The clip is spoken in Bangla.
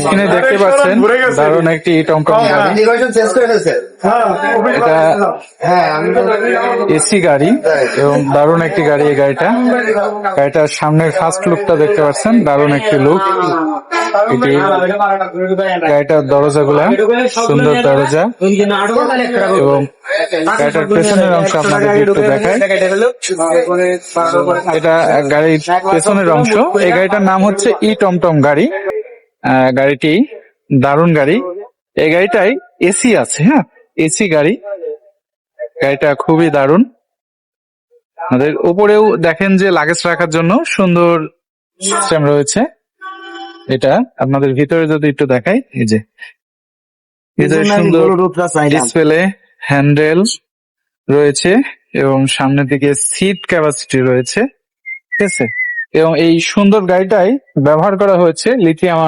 স্ক্রিনে দেখতে পাচ্ছেন দারুণ একটি টমটম গাড়ি। এটা এসি গাড়ি এবং দারুণ একটি গাড়ি। এই গাড়িটার সামনের ফার্স্ট লুকটা দেখতে পাচ্ছেন, দারুণ একটি লুক। গাড়িটার দরজাগুলা সুন্দর দরজা এবং গাড়িটার পেছনের অংশ আপনাদের একটু দেখায়। এটা গাড়ির পেছনের অংশ। এই গাড়িটার নাম হচ্ছে ই টমটম গাড়ি। গাড়িটি দারুণ গাড়ি। এই গাড়িটাই এসি আছে, হ্যাঁ এসি গাড়ি। গাড়িটা খুবই দারুণ। আমাদের উপরেও দেখেন যে লাগেজ রাখার জন্য সুন্দর সিস্টেম রয়েছে। এটা আপনাদের ভিতরে যদি একটু দেখাই, এই যে ভিতরে সুন্দর ডিসপ্লে, হ্যান্ডেল রয়েছে এবং সামনের দিকে সিট ক্যাপাসিটি রয়েছে, ঠিক আছে। এবং এই সুন্দর গাড়িটাই ব্যবহার করা হয়েছে লিথিয়াম